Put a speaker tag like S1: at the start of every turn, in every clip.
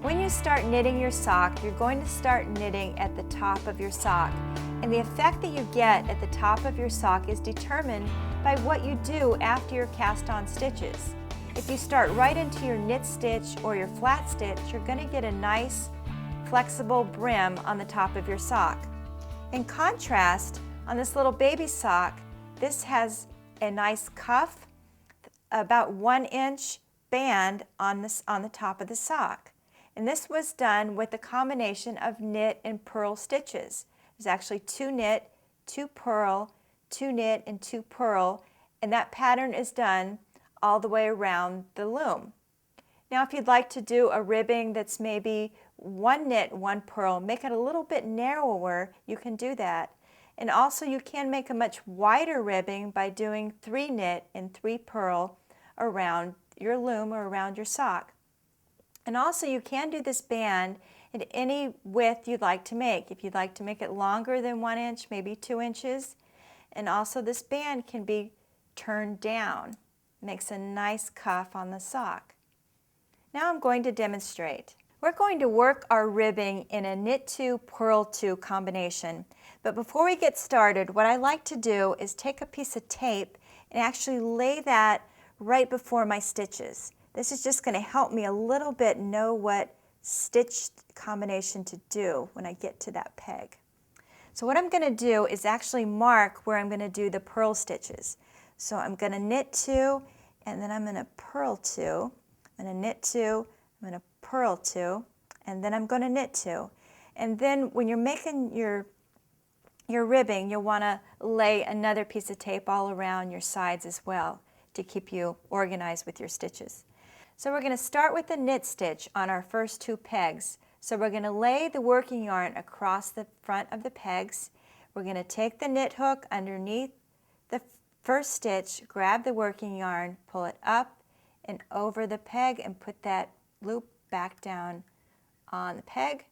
S1: When you start knitting your sock, you're going to start knitting at the top of your sock. And the effect that you get at the top of your sock is determined by what you do after your cast-on stitches. If you start right into your knit stitch or your flat stitch, you're going to get a nice flexible brim on the top of your sock. In contrast, on this little baby sock, this has a nice cuff, about 1 inch band on the top of the sock. And this was done with a combination of knit and purl stitches. There's actually 2 knit, 2 purl, 2 knit, and 2 purl, and that pattern is done all the way around the loom. Now if you'd like to do a ribbing that's maybe 1 knit, 1 purl, make it a little bit narrower, you can do that. And also you can make a much wider ribbing by doing 3 knit and 3 purl around your loom or around your sock. And also you can do this band at any width you'd like to make. If you'd like to make it longer than 1 inch, maybe 2 inches. And also this band can be turned down. It makes a nice cuff on the sock. Now I'm going to demonstrate. We're going to work our ribbing in a knit 2, purl 2 combination. But before we get started, what I like to do is take a piece of tape and actually lay that right before my stitches. This is just going to help me a little bit know what stitch combination to do when I get to that peg. So what I'm going to do is actually mark where I'm going to do the purl stitches. So I'm going to knit 2 and then I'm going to purl 2. I'm going to knit 2, I'm going to purl 2, and then I'm going to knit 2. And then when you're making your ribbing, you'll want to lay another piece of tape all around your sides as well to keep you organized with your stitches. So we're going to start with the knit stitch on our first 2 pegs. So we're going to lay the working yarn across the front of the pegs. We're going to take the knit hook underneath the first stitch, grab the working yarn, pull it up and over the peg and put that loop back down on the peg.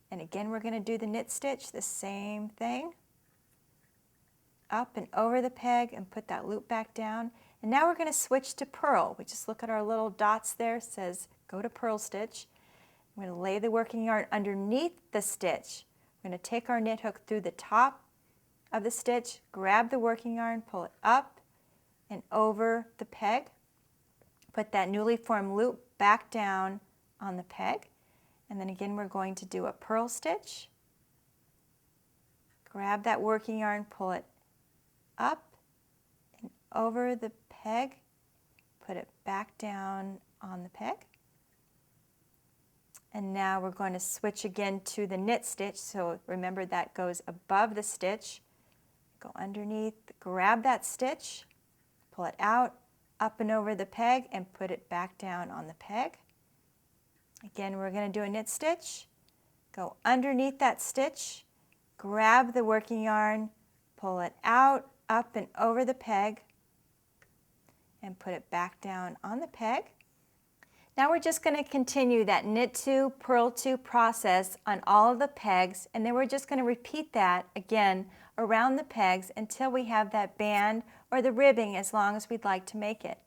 S1: And again, we're going to do the knit stitch, the same thing. Up and over the peg and put that loop back down. And now we're going to switch to purl. We just look at our little dots there, it says go to purl stitch. We're going to lay the working yarn underneath the stitch. We're going to take our knit hook through the top of the stitch, grab the working yarn, pull it up and over the peg. Put that newly formed loop back down on the peg. And then again we're going to do a purl stitch. Grab that working yarn, pull it up and over the peg, put it back down on the peg. And now we're going to switch again to the knit stitch. So remember that goes above the stitch. Go underneath, grab that stitch, pull it out, up and over the peg and put it back down on the peg. Again, we're going to do a knit stitch. Go underneath that stitch, grab the working yarn, pull it out, up and over the peg, and put it back down on the peg. Now we're just going to continue that knit 2, purl 2 process on all of the pegs, and then we're just going to repeat that again around the pegs until we have that band or the ribbing as long as we'd like to make it.